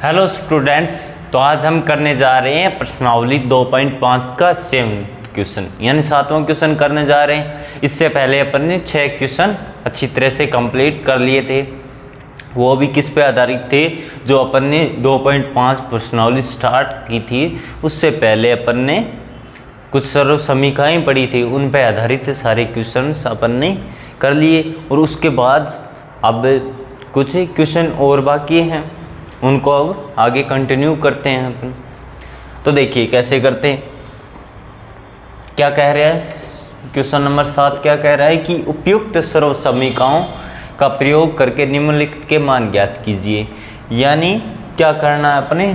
Hello students, तो आज हम करने जा रहे हैं प्रश्नावली 2.5 का 7th क्वेश्चन यानी 7वां क्वेश्चन करने जा रहे हैं। इससे पहले अपन ने 6 क्वेश्चन अच्छी तरह से कंप्लीट कर लिए थे। वो भी किस पे आधारित थे? जो अपन ने 2.5 प्रश्नावली स्टार्ट की थी उससे पहले अपन ने कुछ सर्व समीकरणें पढ़ी थी, उन पे आधारित सारे क्वेश्चन अपन ने कर लिए। और उसके बाद अब कुछ क्वेश्चन और बाकी हैं, उनको अब आगे कंटिन्यू करते हैं अपन। तो देखिए कैसे करते हैं, क्या कह रहा है क्वेश्चन नंबर 7। क्या कह रहा है कि उपयुक्त सर्व समीकरणों का प्रयोग करके निम्नलिखित के मान ज्ञात कीजिए। यानी क्या करना है अपने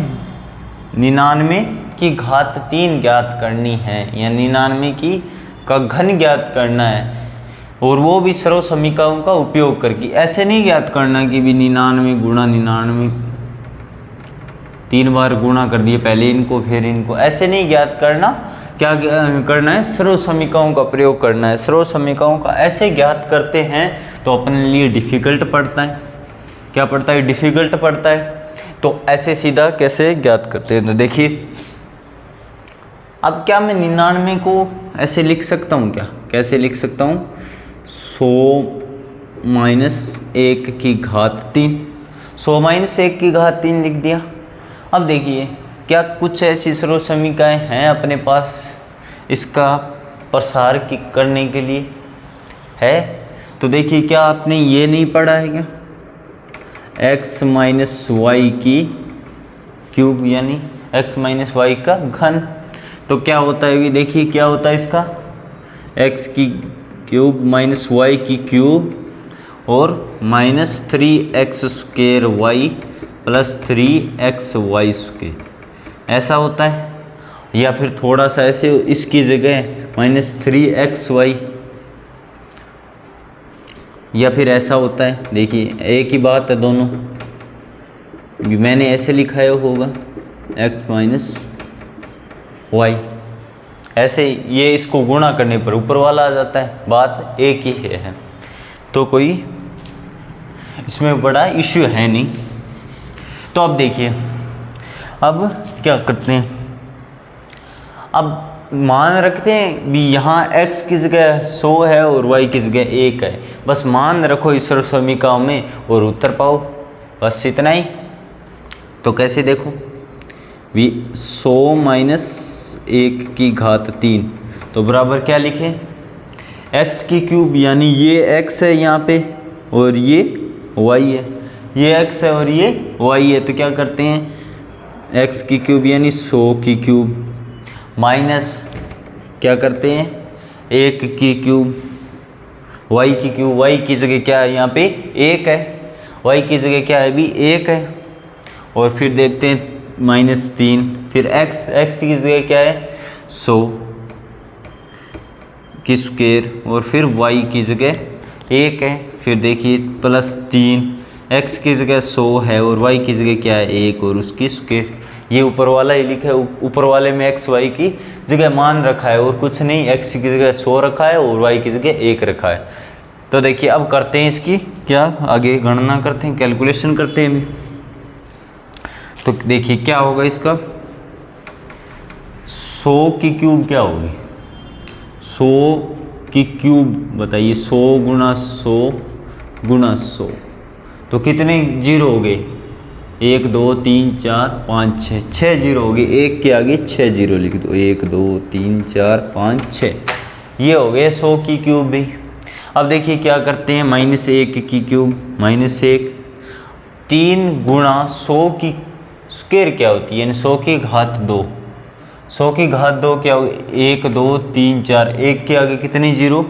99 की घात 3 ज्ञात करनी है, या 99 की का घन ज्ञात करना है, और वो भी सर्व समीकरणों का उपयोग करके। ऐसे नहीं ज्ञात करना कि भी 99 गुणा 99 3 बार गुणा कर दिए, पहले इनको फिर इनको, ऐसे नहीं ज्ञात करना। क्या करना है? सर्व समीकरणों का प्रयोग करना है। सर्व समीकरणों का ऐसे ज्ञात करते हैं तो अपने लिए डिफ़िकल्ट पड़ता है। क्या पड़ता है? डिफ़िकल्ट पड़ता है। तो ऐसे सीधा कैसे ज्ञात करते हैं, तो देखिए अब क्या मैं 99 को ऐसे लिख सकता हूँ? क्या कैसे लिख सकता हूँ? 100 - 1 की घात 3, 100 - 1 की घात 3 लिख दिया। अब देखिए क्या कुछ ऐसी सर्व समीकरणें हैं अपने पास इसका प्रसार करने के लिए है? तो देखिए क्या आपने ये नहीं पढ़ा है क्या? x - y की क्यूब यानी x - y का घन। तो क्या होता है? देखिए क्या होता है इसका, x की क्यूब माइनस y की क्यूब और -3x² y + 3xy², ऐसा होता है। या फिर थोड़ा सा ऐसे इसकी जगह -3xy, या फिर ऐसा होता है। देखिए एक ही बात है दोनों, मैंने ऐसे लिखा है होगा x - y, ऐसे ये इसको गुणा करने पर ऊपर वाला आ जाता है, बात एक ही है। तो कोई इसमें बड़ा इश्यू है नहीं। तो अब देखिए अब क्या करते हैं, अब मान रखते हैं भी यहाँ x की जगह 100 है और y की जगह 1 है। बस मान रखो इस सर्व समीकरण में और उत्तर पाओ, बस इतना ही। तो कैसे देखो भी 100 - 1 की घात 3, तो बराबर क्या लिखें? x की क्यूब यानी ये x है यहाँ पे और ये y है, ये x है और ये y है। तो क्या करते हैं, x की क्यूब यानी 100 की क्यूब माइनस क्या करते हैं 1 की क्यूब, y की क्यूब, y की जगह क्या है यहाँ पे 1 है, y की जगह क्या है भी 1 है। और फिर देखते हैं -3, फिर x की जगह क्या है 100 की स्क्वायर, और फिर y की जगह 1 है। फिर देखिए +3, x की जगह 100 है और y की जगह क्या है 1 और उसकी स्क्वायर। ये ऊपर वाला ही लिखा है, ऊपर वाले में x y की जगह मान रखा है और कुछ नहीं, x की जगह 100 रखा है और y की जगह 1 रखा है। तो देखिए अब करते हैं इसकी क्या आगे गणना करते हैं, कैलकुलेशन करते हैं। तो देखिए क्या होगा इसका, 100 की क्यूब क्या होगी, 100 की क्यूब बताइए, 100 × 100 × 100, तो कितने जीरो हो गए? 1 2 3 4 5 6, 6 जीरो हो गए। 1 के आगे 6 जीरो लिख दो, 1 2 3 4 5 6, ये हो गए 100 की क्यूब भी। अब देखिए क्या करते हैं, -1 की क्यूब -1, 3 × 100 की स्क्वायर क्या होती है, यानी 100 की घात 2, 100 की घात 2 क्या होगी, 1 2 3 4, 1 के आगे कितनी जीरो,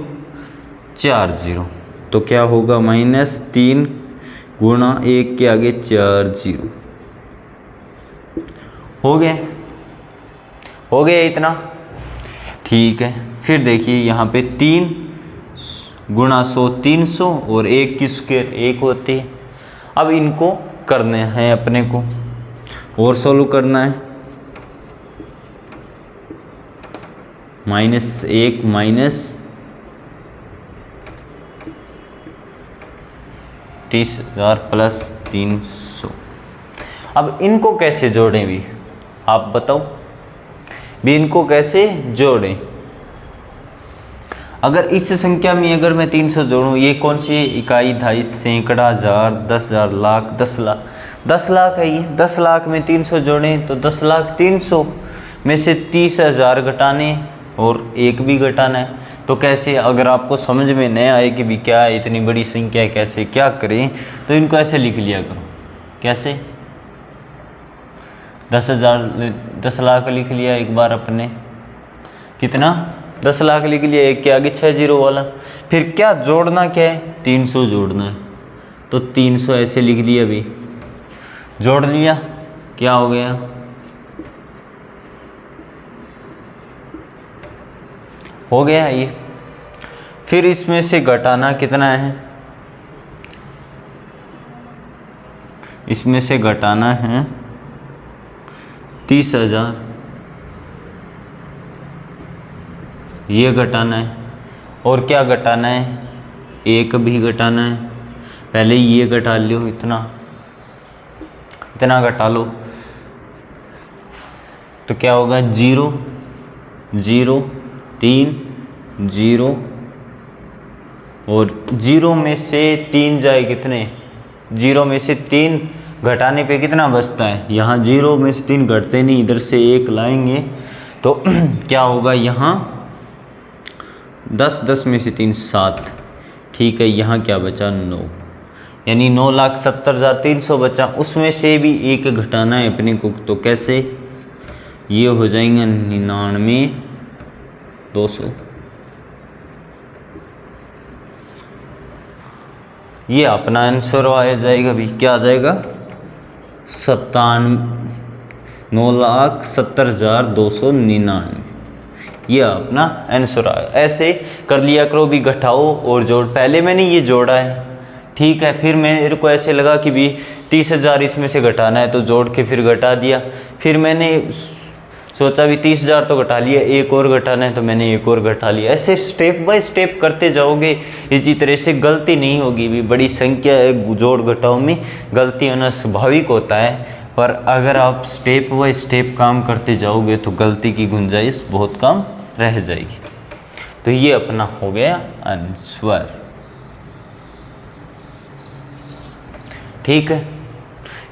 4 जीरो। तो क्या होगा -3 गुणा 1 के आगे 4 जीरो। हो गया इतना, ठीक है। फिर देखिए यहाँ पे 3 × 100 300 और 1 की स्क्वायर 1 होती है। अब इनको करने हैं अपने को और सोल्व करना है, -1 - 30,000 + 300। अब इनको कैसे जोड़ें भी, आप बताओ भी इनको कैसे जोड़ें। अगर इस संख्या में अगर मैं 300 जोड़ूं, ये कौन सी इकाई, धाई, सैकड़ा, हजार, 10,000, लाख, 10 लाख, 10 लाख है ये। 10 लाख में 300 जोड़ें तो 10 लाख 300 में से 30,000 घटाने और एक भी घटाना है। तो कैसे, अगर आपको समझ में नहीं आए कि भी क्या है इतनी बड़ी संख्या है, कैसे क्या करें, तो इनको ऐसे लिख लिया करो। कैसे, 10 लाख लिख लिया एक बार अपने, कितना 10 लाख लिख लिया, एक के आगे 6 जीरो वाला। फिर क्या जोड़ना, क्या है 300 जोड़ना है, तो 300 ऐसे लिख लिया अभी, जोड़ लिया, क्या हो गया, हो गया ये। फिर इसमें से घटाना कितना है, इसमें से घटाना है 30,000, ये घटाना है, और क्या घटाना है, एक भी घटाना है। पहले ये घटा लो, इतना घटा लो, तो क्या होगा 0 0 3 0, और 0 में से 3 जाए कितने, 0 में से 3 घटाने पे कितना बचता है, यहाँ 0 में से 3 घटते नहीं, इधर से 1 लाएंगे तो क्या होगा, यहाँ 10 10 में से 3 7, ठीक है। यहाँ क्या बचा 9, यानी 9,70,300 बचा, उसमें से भी एक घटाना है अपने को। तो कैसे, ये हो जाएंगे 99,200, ये अपना आंसर आ जाएगा भी, क्या आ जाएगा 9,70,299, ये अपना आंसर आएगा। ऐसे कर लिया करो भी, घटाओ और जोड़। पहले मैंने ये जोड़ा है, ठीक है, फिर मेरे को ऐसे लगा कि भी 30,000 इसमें से घटाना है, तो जोड़ के फिर घटा दिया। फिर मैंने सोचा भी 30,000 तो घटा लिया, एक और घटाना है, तो मैंने एक और घटा लिया। ऐसे स्टेप बाय स्टेप करते जाओगे, इसी तरह से गलती नहीं होगी भी। बड़ी संख्या है, जोड़ घटाओ में गलती होना स्वाभाविक होता है, पर अगर आप स्टेप बाय स्टेप काम करते जाओगे तो गलती की गुंजाइश बहुत कम रह जाएगी। तो ये अपना हो गया आंसर, ठीक है।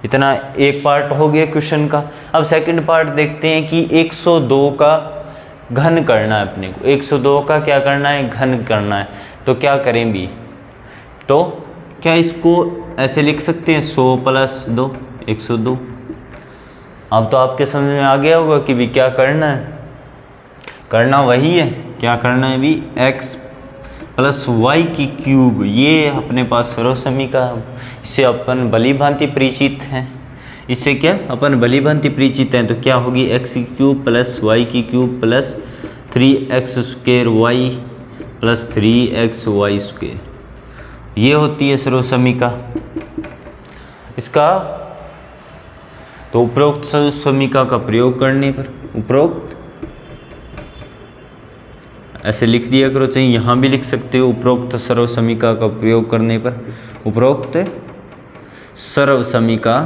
इतना एक पार्ट हो गया क्वेश्चन का। अब सेकंड पार्ट देखते हैं कि 102 का घन करना है अपने को। 102 का क्या करना है, घन करना है। तो क्या करें भी, तो क्या इसको ऐसे लिख सकते हैं 100 + 2 102। अब तो आपके समझ में आ गया होगा कि भी क्या करना है, करना वही है, क्या करना है भी x + y³। ये अपने पास सर्वसमीका, इससे अपन भली भांति परिचित हैं। इससे क्या अपन भली भांति परिचित हैं। तो क्या होगी x³ + y³ + 3x² y + 3xy², ये होती है सर्वसमीका इसका। तो उपरोक्त सर्वसमीका का प्रयोग करने पर, उपरोक्त ऐसे लिख दिया करो, चाहे यहाँ भी लिख सकते हो, उपरोक्त सर्वसमीका का प्रयोग करने पर, उपरोक्त सर्वसमीका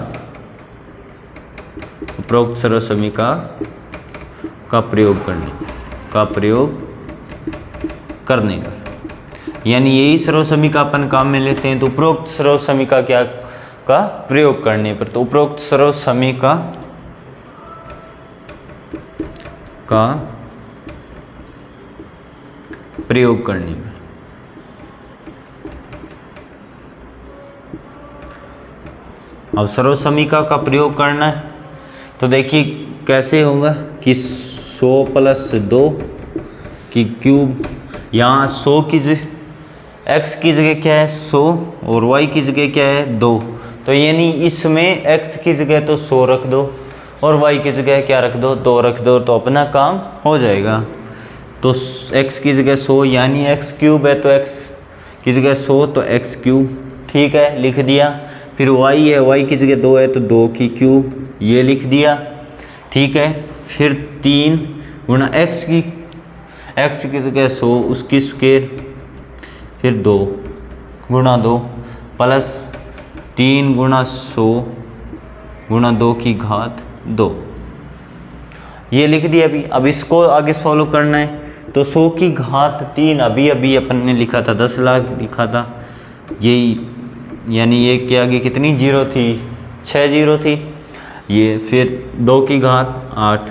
का प्रयोग करने पर, यानी यही सर्वसमीका अपन काम में लेते हैं। तो उपरोक्त सर्वसमीका क्या का प्रयोग करने पर, तो उपरोक्त सर्वसमीका का प्रयोग करने में, अब सर्वसमीका का प्रयोग करना है। तो देखिए कैसे होगा कि 100 + 2 की क्यूब, यहाँ 100 की x की जगह क्या है 100 और y की जगह क्या है 2। तो यानी इसमें x की जगह तो 100 रख दो और y की जगह क्या रख दो 2 रख दो, तो अपना काम हो जाएगा। तो x की जगह 100, यानी x³ है तो x की जगह 100 तो x³, ठीक है, लिख दिया। फिर y है, y की जगह 2 है तो 2³ ये लिख दिया, ठीक है। फिर 3 गुणा x की जगह 100 उसकी स्क्वायर, फिर 2 गुणा 2 + 3 गुणा 100 गुणा 2 की घात 2, ये लिख दिया अभी। अब इसको आगे सॉल्व करना है तो 100 की घात 3 अभी अभी अपन ने लिखा था, 10 लाख लिखा था, यही यानी ये के आगे कितनी जीरो थी, 6 जीरो थी ये, फिर 2 की घात 8,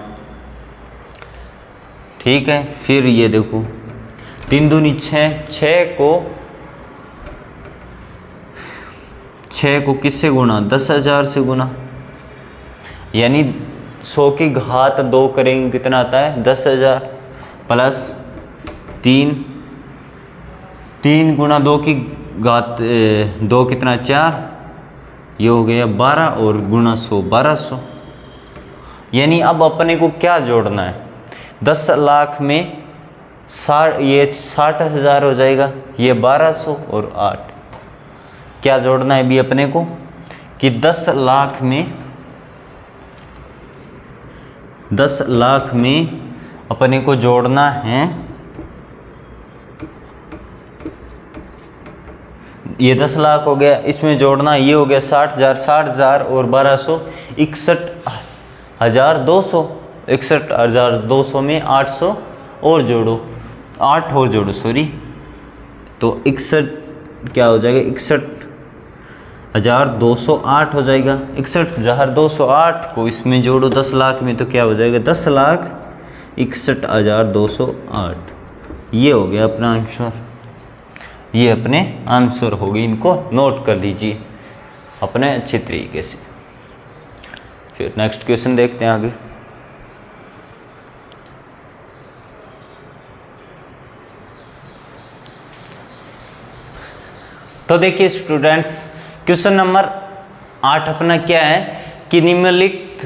ठीक है। फिर ये देखो 3 दूनी 6, 6 को किससे गुणा, 10,000 से गुणा, यानी 100 की घात 2 करेंगे कितना आता है 10,000 प्लस 3 गुणा 2 की घात 2 कितना 4, ये हो गया 12 और गुणा 100 1200। यानी अब अपने को क्या जोड़ना है, 10 लाख में 60,000 हो जाएगा, ये 1200 और 8, क्या जोड़ना है भी अपने को कि 10 लाख में अपने को जोड़ना है, ये 10 लाख हो गया, इसमें जोड़ना ये हो गया 60,000 और 1200 61,200, 61,200 में 800 और जोड़ो, 8 और जोड़ो सॉरी, तो 61 क्या हो जाएगा 61,208 हो जाएगा। 61,208 को इसमें जोड़ो 10 लाख में तो क्या हो जाएगा 10,61,208, ये हो गया अपना आंसर, ये अपने आंसर हो गए, इनको नोट कर लीजिए अपने अच्छे तरीके से। फिर नेक्स्ट क्वेश्चन देखते हैं आगे। तो देखिए स्टूडेंट्स, क्वेश्चन नंबर 8 अपना क्या है कि निम्नलिखित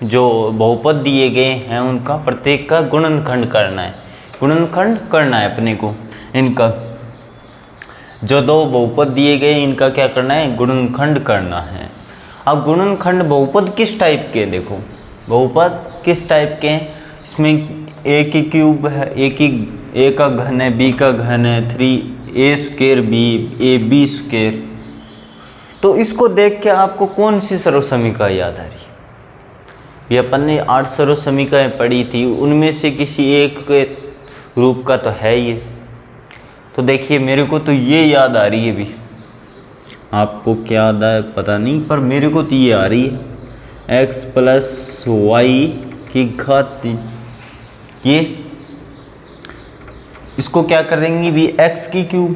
जो बहुपद दिए गए हैं उनका प्रत्येक का गुणनखंड करना है, गुणनखंड करना है अपने को, इनका जो दो बहुपद दिए गए इनका क्या करना है गुणनखंड करना है। अब गुणनखंड बहुपद किस टाइप के, देखो बहुपद किस टाइप के हैं, इसमें ए की क्यूब है, ए का घन है, बी का घन है, 3a square B, A B square, तो इसको देख के आपको कौन सी सर्व समीकरण याद आ रही है, ये अपन ने 8 सर्व समीकरण पढ़ी थी, उनमें से किसी एक के रूप का तो है ये। तो देखिए मेरे को तो ये याद आ रही है, भी आपको क्या याद है पता नहीं, पर मेरे को तो ये आ रही है x + y की घात 3, ये इसको क्या करेंगे भी x की क्यूब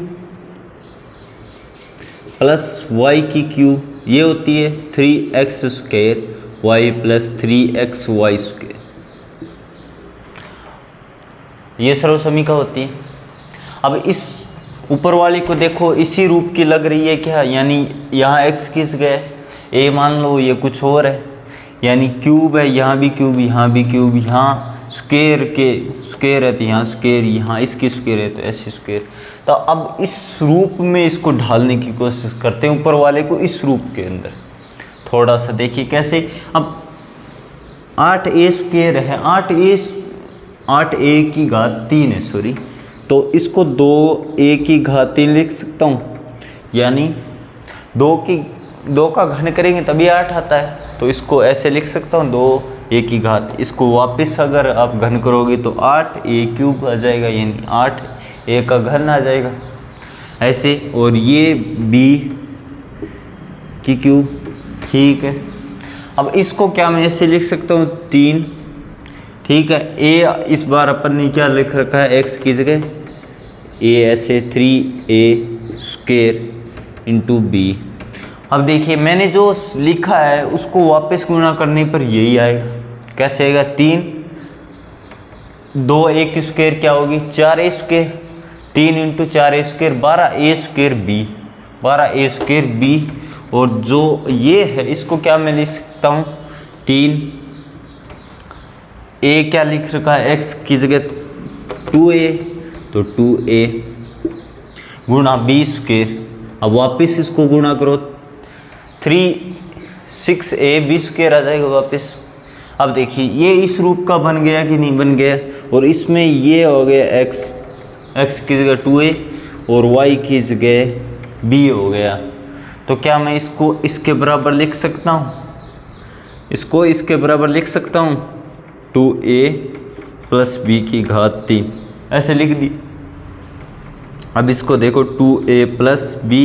प्लस y की क्यूब, ये होती है 3x square y plus 3xy square, ये सर्व समीकरण होती है। अब इस ऊपर वाली को देखो इसी रूप की लग रही है क्या, यानी यहाँ x खींच गए, a मान लो ये कुछ और है, यानी क्यूब है, यहाँ भी क्यूब, यहाँ भी क्यूब, यहाँ स्क्वायर के स्क्वायर है तो यहाँ स्क्वायर, यहाँ इसकी स्क्वायर है तो ऐसे स्क्वायर। तो अब इस रूप में इसको ढालने की कोशिश करते हैं ऊपर वाले को इस रूप के अंदर, थोड़ा सा देखिए कैसे। अब 8a स्क्वायर है, 8a की घात 3 है सॉरी, तो इसको 2a की घात 3 लिख सकता हूँ, यानी 2 का घन करेंगे तभी 8 आता है, तो इसको ऐसे लिख सकता हूँ 2a की घात, इसको वापस अगर आप घन करोगे तो 8a क्यूब आ जाएगा, यानी 8a का घन आ जाएगा ऐसे, और ये b की क्यूब, ठीक है। अब इसको क्या मैं ऐसे लिख सकता हूँ 3, ठीक है। a इस बार अपन ने क्या लिख रखा है x की जगह, a ऐसे 3a स्क्वायर इंटू बी। अब देखिए मैंने जो लिखा है उसको वापस गुणा करने पर यही आएगा, कैसे आएगा 3 2a की स्क्वायर क्या होगी 4a square, 3 into 4a square 12a square B, 12a square B, और जो ये है इसको क्या मैं लिख सकता हूँ 3 a क्या लिख रखा है x की जगह 2a, तो 2a गुणा b स्क्वायर, अब वापस इसको गुणा करो 6a b स्क्वायर आ जाएगा वापस। अब देखिए ये इस रूप का बन गया कि नहीं बन गया, और इसमें ये हो गया x की जगह 2a और y की जगह b हो गया, तो क्या मैं इसको इसके बराबर लिख सकता हूँ, इसको इसके बराबर लिख सकता हूँ 2a प्लस बी की घात 3, ऐसे लिख दी। अब इसको देखो 2a plus B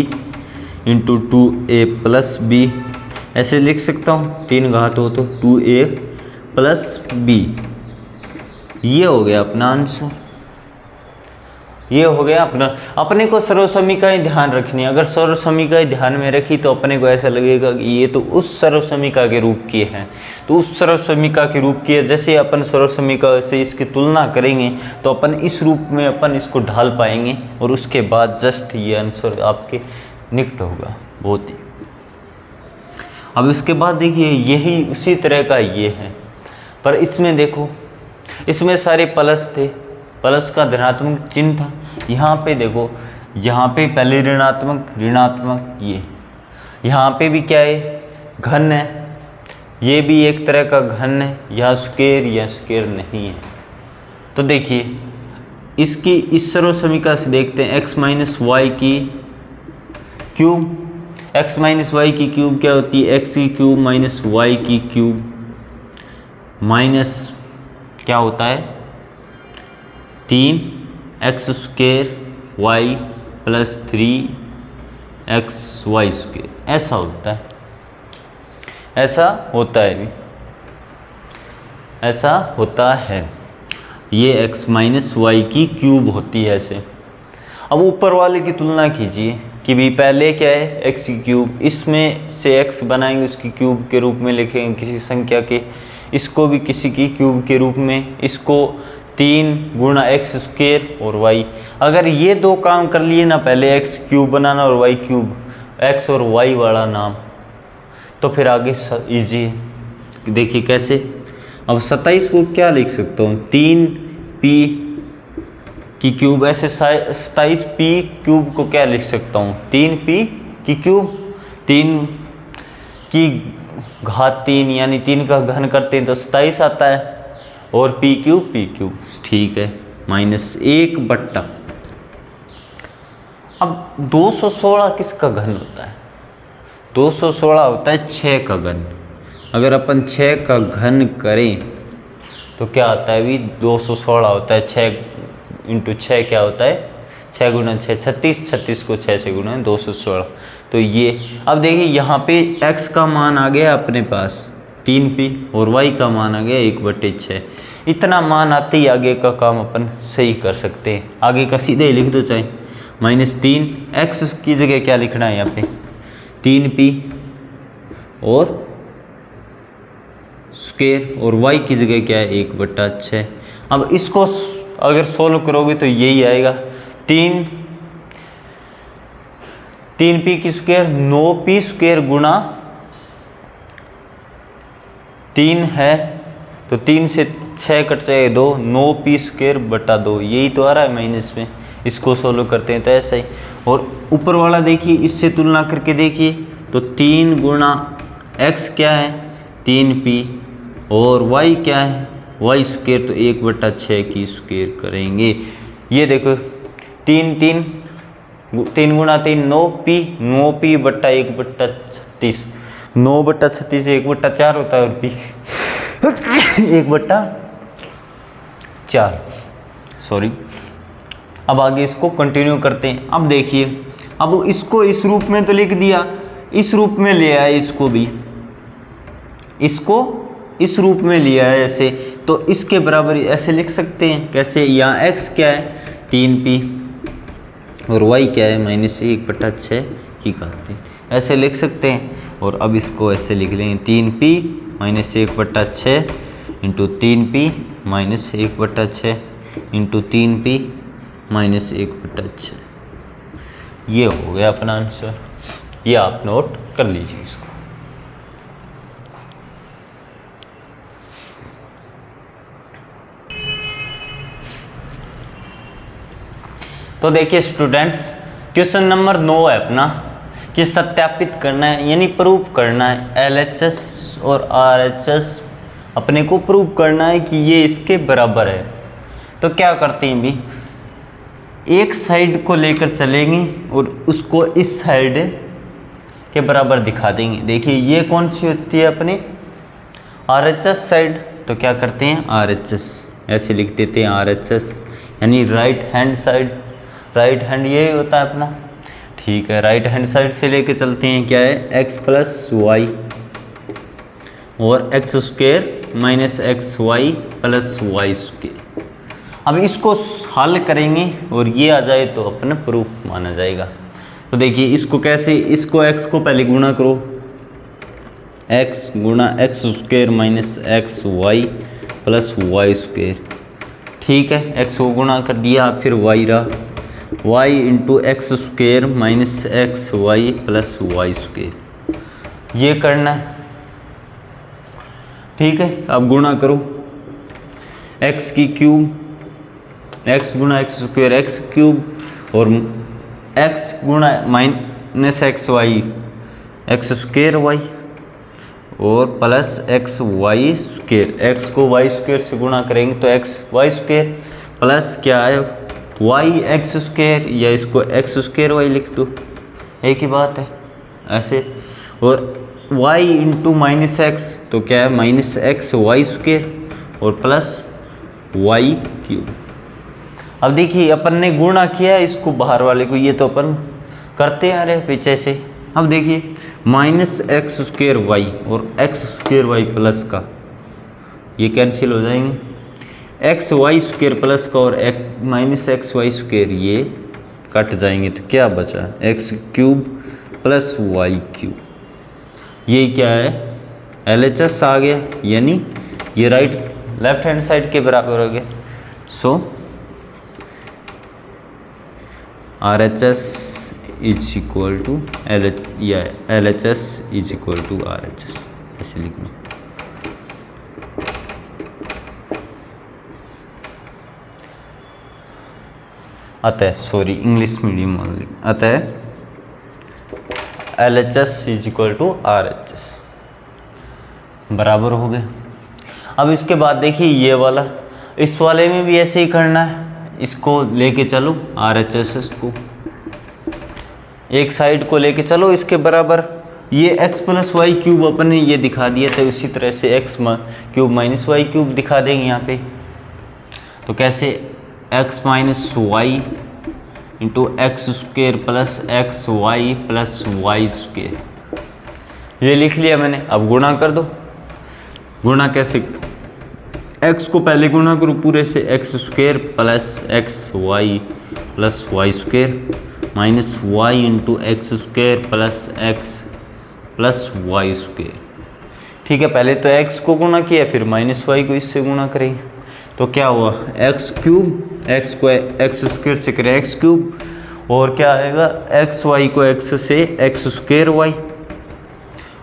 into 2a plus B, ऐसे लिख सकता हूँ, 3 घात हो तो 2a प्लस बी। ये हो गया अपना आंसर, ये हो गया अपना। अपने को सर्वसमीकाएं ध्यान रखनी है। अगर सर्वसमीकाएं ध्यान में रखी तो अपने को ऐसा लगेगा कि ये तो उस सर्वसमीका के रूप की है, तो उस सर्वसमीका के रूप की है। जैसे अपन सर्वसमीका से इसकी तुलना करेंगे तो अपन इस रूप में अपन इसको ढाल पाएंगे और उसके बाद जस्ट ये आंसर आपके निकट होगा बहुत ही। अब इसके बाद देखिए यही उसी तरह का ये है, पर इसमें देखो इसमें सारे प्लस थे, प्लस का धनात्मक चिन्ह था। यहाँ पे देखो, यहाँ पे पहले ऋणात्मक ऋणात्मक, ये यहाँ पे भी क्या है, घन है, ये भी एक तरह का घन है, यहाँ स्क्वायर या स्क्वायर नहीं है। तो देखिए इसकी इस सर्वसमीका से देखते हैं x माइनस वाई की क्यूब, x माइनस वाई की क्यूब क्या होती है, x की क्यूब माइनस वाई की क्यूब माइनस क्या होता है 3x square Y plus 3x Y square, ऐसा होता है, ऐसा होता है भी, ऐसा होता है। ये x माइनस वाई की क्यूब होती है ऐसे। अब ऊपर वाले की तुलना कीजिए कि भी पहले क्या है x की क्यूब, इसमें से x बनाएंगे उसकी क्यूब के रूप में लिखेंगे किसी संख्या के, इसको भी किसी की क्यूब के रूप में, इसको 3 गुणा x स्क्वायर और y। अगर ये दो काम कर लिए ना, पहले x क्यूब बनाना और y क्यूब, x और y वाला नाम, तो फिर आगे इजी है। देखिए कैसे, अब 27 को क्या लिख सकता हूँ, 3p की क्यूब, ऐसे 27p क्यूब को क्या लिख सकता हूँ, 3p की क्यूब, 3 की घात 3 यानी 3 का घन करते हैं तो 27 आता है, और p क्यूब ठीक है माइनस 1 बट्टा। अब 216 किसका घन होता है, 216 होता है 6 का घन। अगर अपन 6 का घन करें तो क्या आता है भी 216 होता है, 6 इंटू 6 क्या होता है, 6 गुना 6 36, 36 को 6 से गुना 216। तो ये अब देखिए यहाँ पे x का मान आ गया अपने पास 3p और y का मान आ गया 1/6। इतना मान आते ही आगे का काम अपन सही कर सकते हैं। आगे का सीधे ही लिख दो चाहे, -3 x की जगह क्या लिखना है यहाँ पे 3p और स्क्वायर, और y की जगह क्या है 1/6। अब इसको अगर सोल्व करोगे तो यही आएगा, 3p की स्क्वायर 9p स्क्वायर गुणा 3 है तो 3 से 6 कट जाए 2, 9p स्क्वायर बटा 2, यही तो आ रहा है माइनस में। इसको सोल्व करते हैं तो ऐसा ही। और ऊपर वाला देखिए, इससे तुलना करके देखिए तो 3 गुणा x क्या है 3p और y क्या है y स्क्वायर, तो 1/6 की स्क्वायर करेंगे। ये देखो 3 गुणा 3 9p बट्टा 1/36, 9/36 से 1/4 होता है, और p 1/4 सॉरी। अब आगे इसको कंटिन्यू करते हैं। अब देखिए, अब इसको इस रूप में तो लिख दिया, इस रूप में ले आए, इसको भी इसको इस रूप में लिया है ऐसे, तो इसके बराबर ऐसे लिख सकते हैं। कैसे, यहाँ x क्या है 3p और y क्या है -1/6 की घात, ऐसे लिख सकते हैं। और अब इसको ऐसे लिख लेंगे 3p -1/6 into 3p -1/6 into 3p -1/6। ये हो गया अपना आंसर। ये आप नोट कर लीजिए इसको। तो देखिए स्टूडेंट्स, क्वेश्चन नंबर 9 है अपना कि सत्यापित करना है यानी प्रूफ करना है, LHS और RHS अपने को प्रूफ करना है कि ये इसके बराबर है। तो क्या करते हैं भी, एक साइड को लेकर चलेंगे और उसको इस साइड के बराबर दिखा देंगे। देखिए ये कौन सी होती है अपनी RHS साइड, तो क्या करते हैं RHS ऐसे लिख देते हैं RHS, यानी right hand side. Right hand यही होता है अपना, ठीक है। राइट हैंड साइड से लेके चलते हैं, क्या है x प्लस वाई और X square minus x Y plus Y square. अब इसको हल करेंगे और ये आ जाए तो अपना प्रूफ माना जाएगा। तो देखिए इसको कैसे, इसको x को पहले गुणा करो, x गुणा x square minus x Y plus Y square, ठीक है। x को गुणा कर दिया, फिर y रहा, y into x square minus x Y plus Y square, ये करना है, ठीक है। अब गुणा करो, x की क्यूब, x गुणा एक्स स्क्वेयर एक्स क्यूब और x गुणा minus x y x square y और plus x Y square, x को वाई स्क्वेयर से गुणा करेंगे तो एक्स वाई स्क्वेयर प्लस क्या है वाई एक्स स्क्वेयर, या इसको एक्स स्क्वेयर वाई लिख दो, एक ही बात है ऐसे। और y इंटू माइनस एक्स, तो क्या है माइनस एक्स वाई स्क्वेयर और प्लस वाई क्यूब। अब देखिए अपन ने गुणा किया है इसको बाहर वाले को, ये तो अपन करते आ रहे पीछे से। अब देखिए माइनस एक्स स्क्वेयर वाई और एक्स स्क्वेयर वाई प्लस का ये कैंसिल हो जाएंगे, एक्स वाई स्क्वेयर प्लस का और माइनस एक्स वाई स्क्वेयर ये कट जाएंगे, तो क्या बचा X cube plus Y cube, ये क्या है LHS आ गया, यानी ये राइट लेफ्ट हैंड साइड के बराबर हो गया। So RHS is equal to LHS is equal to RHS, ऐसे लिखना। अतः सॉरी इंग्लिश मीडियम वाले, अतः LHS is equal to RHS बराबर हो गए। अब इसके बाद देखिए ये वाला, इस वाले में भी ऐसे ही करना है, इसको लेके चलो RHS को एक साइड को लेके चलो इसके बराबर, ये x प्लस वाई क्यूब अपन ने ये दिखा दिया था, उसी तरह से x cube minus y cube दिखा देंगे यहाँ पे। तो कैसे x minus y into x square plus x Y plus Y square, ये लिख लिया मैंने। अब गुणा कर दो, गुणा कैसे, x को पहले गुणा करो पूरे से, x square plus x Y plus Y square minus y into x square plus x plus Y square, ठीक है। पहले तो x को गुणा किया, फिर माइनस वाई को इससे गुणा करेंगे, तो क्या हुआ एक्स क्यूब, एक्स को एक्स स्क्वेयर से करें एक्स क्यूब, और क्या आएगा एक्स वाई को एक्स से एक्स स्क्वेयर वाई,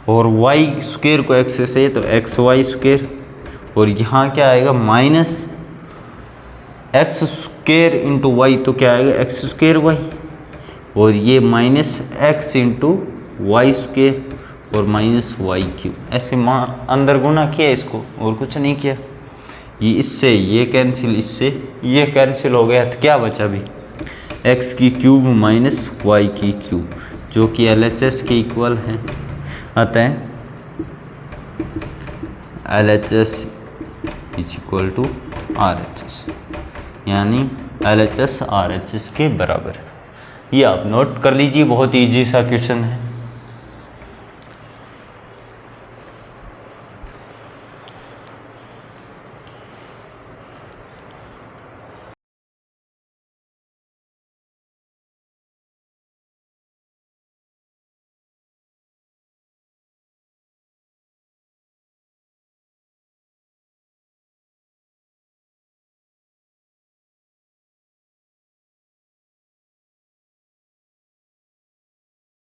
और वाई स्क्वेयर को एक्स से तो एक्स वाई स्क्वेयर, और यहाँ क्या आएगा minus x square into y, तो क्या आएगा एक्स स्क्वेयर वाई, और ये minus x into y square और माइनस वाई क्यूब, ऐसे अंदर गुणा किया इसको और कुछ नहीं किया। ये इससे ये कैंसिल, इससे ये कैंसिल हो गया, तो क्या बचा अभी एक्स की क्यूब माइनस वाई की क्यूब, जो कि LHS के इक्वल है। अतः LHS is equal to RHS, यानी LHS RHS के बराबर है। ये आप नोट कर लीजिए, बहुत ईजी सा क्वेश्चन है।